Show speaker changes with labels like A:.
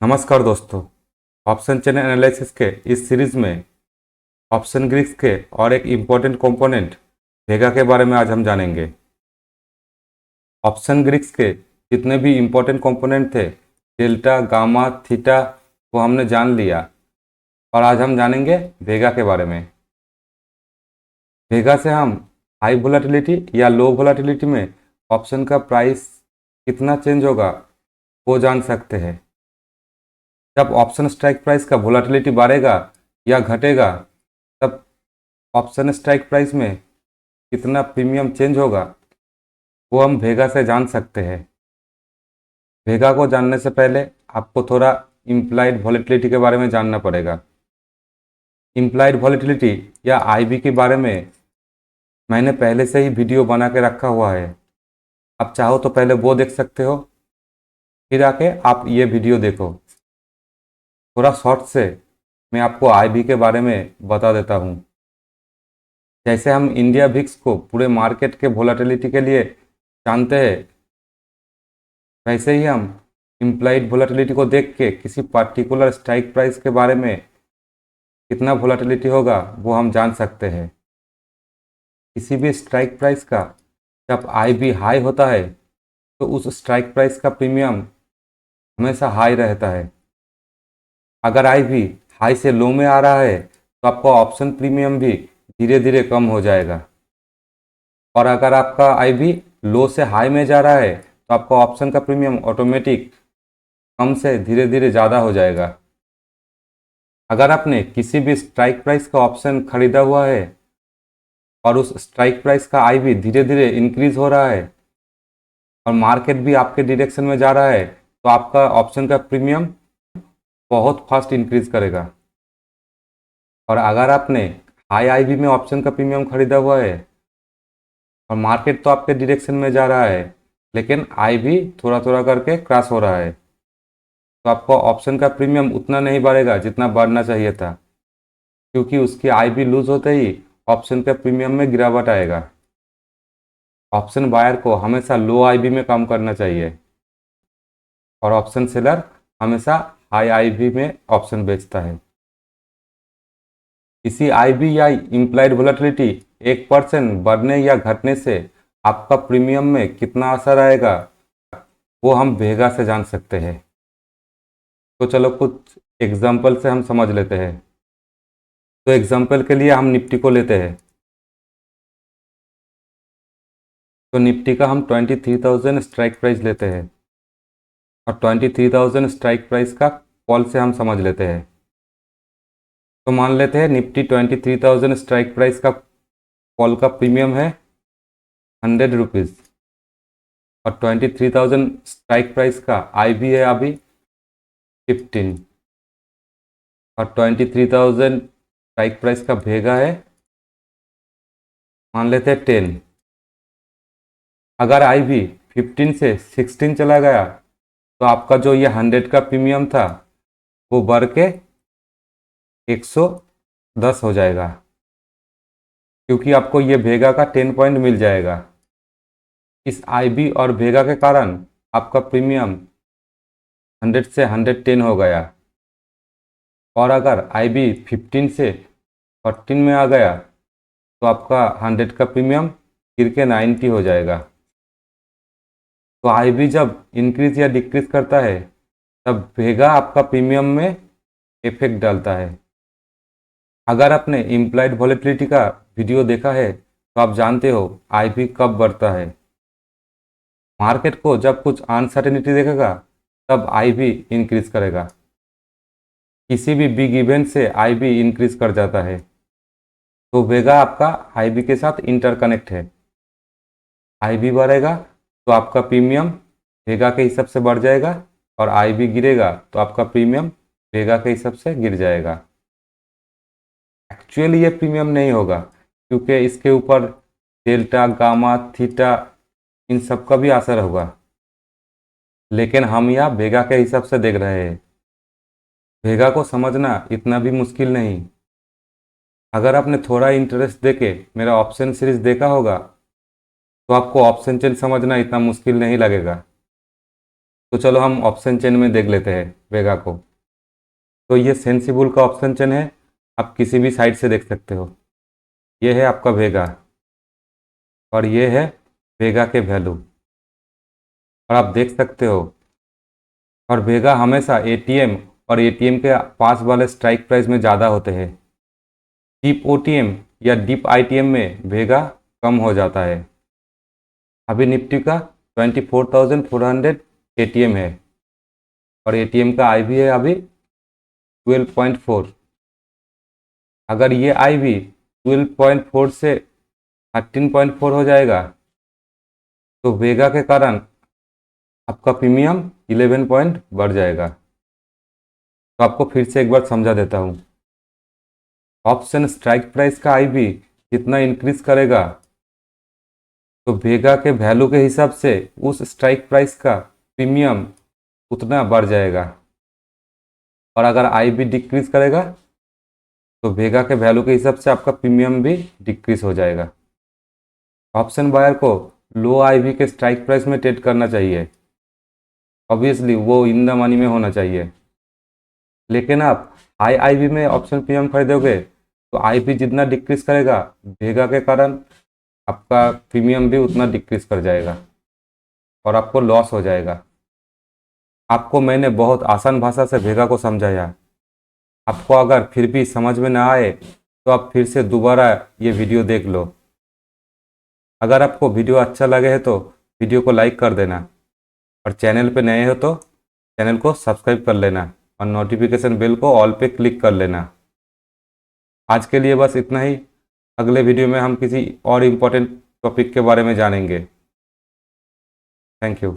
A: नमस्कार दोस्तों। Option chain analysis के इस सीरीज में ऑप्शन ग्रीक्स के और एक इम्पोर्टेंट कंपोनेंट वेगा के बारे में आज हम जानेंगे। ऑप्शन ग्रीक्स के जितने भी इम्पोर्टेंट कंपोनेंट थे, डेल्टा, गामा, थीटा, वो हमने जान लिया और आज हम जानेंगे वेगा के बारे में। वेगा से हम हाई वोलेटिलिटी या लो वोलेटिलिटी में ऑप्शन का प्राइस कितना चेंज होगा वो जान सकते हैं। जब ऑप्शन स्ट्राइक प्राइस का वोलेटिलिटी बढ़ेगा या घटेगा, तब ऑप्शन स्ट्राइक प्राइस में कितना प्रीमियम चेंज होगा वो हम वेगा से जान सकते हैं। वेगा को जानने से पहले आपको थोड़ा इम्प्लाइड वॉलेटिलिटी के बारे में जानना पड़ेगा। इम्प्लाइड वॉलेटिलिटी या आईवी के बारे में मैंने पहले से ही वीडियो बना के रखा हुआ है। आप चाहो तो पहले वो देख सकते हो, फिर आके आप ये वीडियो देखो। थोड़ा शॉर्ट से मैं आपको आईवी के बारे में बता देता हूँ। जैसे हम इंडिया विक्स को पूरे मार्केट के वोलेटिलिटी के लिए जानते हैं, वैसे ही हम इम्प्लाइड वोलेटिलिटी को देख के किसी पर्टिकुलर स्ट्राइक प्राइस के बारे में कितना वोलेटिलिटी होगा वो हम जान सकते हैं। किसी भी स्ट्राइक प्राइस का जब आईवी हाई होता है तो उस स्ट्राइक प्राइस का प्रीमियम हमेशा हाई रहता है। अगर आईवी हाई से लो में आ रहा है तो आपका ऑप्शन प्रीमियम भी धीरे धीरे कम हो जाएगा, और अगर आपका आईवी लो से हाई में जा रहा है तो आपका ऑप्शन का प्रीमियम ऑटोमेटिक कम से धीरे धीरे ज़्यादा हो जाएगा। अगर आपने किसी भी स्ट्राइक प्राइस का ऑप्शन खरीदा हुआ है और उस स्ट्राइक प्राइस का आईवी धीरे धीरे इंक्रीज हो रहा है और मार्केट भी आपके डायरेक्शन में जा रहा है, तो आपका ऑप्शन का प्रीमियम बहुत फास्ट इंक्रीज करेगा। और अगर आपने हाई आईवी में ऑप्शन का प्रीमियम खरीदा हुआ है और मार्केट तो आपके डायरेक्शन में जा रहा है लेकिन आईवी थोड़ा थोड़ा करके क्रैश हो रहा है, तो आपका ऑप्शन का प्रीमियम उतना नहीं बढ़ेगा जितना बढ़ना चाहिए था, क्योंकि उसकी आईवी लूज होते ही ऑप्शन के प्रीमियम में गिरावट आएगा। ऑप्शन बायर को हमेशा लो आईवी में काम करना चाहिए और ऑप्शन सेलर हमेशा हाई आईवी में ऑप्शन बेचता है। इसी आईवी या इम्प्लाइड वोलेटिलिटी 1% बढ़ने या घटने से आपका प्रीमियम में कितना असर आएगा वो हम वेगा से जान सकते हैं। तो चलो कुछ एग्जाम्पल से हम समझ लेते हैं। तो एग्जाम्पल के लिए हम निफ्टी को लेते हैं। तो निफ्टी का हम 23,000 स्ट्राइक प्राइस लेते हैं और 23,000 स्ट्राइक प्राइस का कॉल से हम समझ लेते हैं। तो मान लेते हैं निफ्टी 23,000 स्ट्राइक प्राइस का कॉल का प्रीमियम है 100 रुपीज़ और 23,000 स्ट्राइक प्राइस का आईवी है अभी 15 और 23,000 स्ट्राइक प्राइस का वेगा है मान लेते हैं 10। अगर आईवी 15 से 16 चला गया तो आपका जो ये 100 का प्रीमियम था वो बढ़ के 110 हो जाएगा, क्योंकि आपको ये वेगा का 10 पॉइंट मिल जाएगा। इस आईवी और वेगा के कारण आपका प्रीमियम 100 से 110 हो गया। और अगर आईवी 15 से 14 में आ गया तो आपका 100 का प्रीमियम गिर के 90 हो जाएगा। तो आईवी जब इंक्रीज या डिक्रीज करता है तब वेगा आपका प्रीमियम में इफेक्ट डालता है। अगर आपने इम्प्लाइड वॉलेटिलिटी का वीडियो देखा है तो आप जानते हो आईवी कब बढ़ता है। मार्केट को जब कुछ अनसर्टेनिटी देखेगा तब आईवी इंक्रीज करेगा। किसी भी बिग इवेंट से आईवी इंक्रीज कर जाता है, तो वेगा आपका आईवी के साथ इंटरकनेक्ट है। आईवी बढ़ेगा तो आपका प्रीमियम वेगा के हिसाब से बढ़ जाएगा और आईवी गिरेगा तो आपका प्रीमियम वेगा के हिसाब से गिर जाएगा। एक्चुअली ये प्रीमियम नहीं होगा, क्योंकि इसके ऊपर डेल्टा, गामा, थीटा इन सब का भी असर होगा, लेकिन हम यहाँ वेगा के हिसाब से देख रहे हैं। वेगा को समझना इतना भी मुश्किल नहीं। अगर आपने थोड़ा इंटरेस्ट देके मेरा ऑप्शन सीरीज देखा होगा तो आपको ऑप्शन चेन समझना इतना मुश्किल नहीं लगेगा। तो चलो हम ऑप्शन चेन में देख लेते हैं वेगा को। तो ये सेंसिबल का ऑप्शन चेन है, आप किसी भी साइड से देख सकते हो। ये है आपका वेगा और ये है वेगा के वैल्यू, और आप देख सकते हो। और वेगा हमेशा एटीएम और एटीएम के पास वाले स्ट्राइक प्राइस में ज़्यादा होते हैं। डीप ओटीएम या डीप आईटीएम में वेगा कम हो जाता है। अभी निफ्टी का 24,400 एटीएम है और एटीएम का आई भी है अभी 12.4। अगर ये आई भी 12.4 से 13.4 हो जाएगा तो वेगा के कारण आपका प्रीमियम 11 पॉइंट बढ़ जाएगा। तो आपको फिर से एक बार समझा देता हूँ। ऑप्शन स्ट्राइक प्राइस का आई भी जितना इंक्रीज करेगा तो वेगा के वैल्यू के हिसाब से उस स्ट्राइक प्राइस का प्रीमियम उतना बढ़ जाएगा। और अगर आई भी डिक्रीज करेगा तो वेगा के वैल्यू के हिसाब से आपका प्रीमियम भी डिक्रीज हो जाएगा। ऑप्शन बायर को लो आई भी के स्ट्राइक प्राइस में ट्रेड करना चाहिए, ऑब्वियसली वो इन द मनी में होना चाहिए। लेकिन आप हाई आई भी में ऑप्शन प्रीमियम खरीदोगे तो आई भी जितना डिक्रीज करेगा वेगा के कारण आपका प्रीमियम भी उतना डिक्रीज कर जाएगा और आपको लॉस हो जाएगा। आपको मैंने बहुत आसान भाषा से वेगा को समझाया। आपको अगर फिर भी समझ में ना आए तो आप फिर से दोबारा ये वीडियो देख लो। अगर आपको वीडियो अच्छा लगे है तो वीडियो को लाइक कर देना, और चैनल पे नए हो तो चैनल को सब्सक्राइब कर लेना और नोटिफिकेशन बेल को ऑल पे क्लिक कर लेना। आज के लिए बस इतना ही। अगले वीडियो में हम किसी और इम्पोर्टेंट टॉपिक के बारे में जानेंगे। Thank you.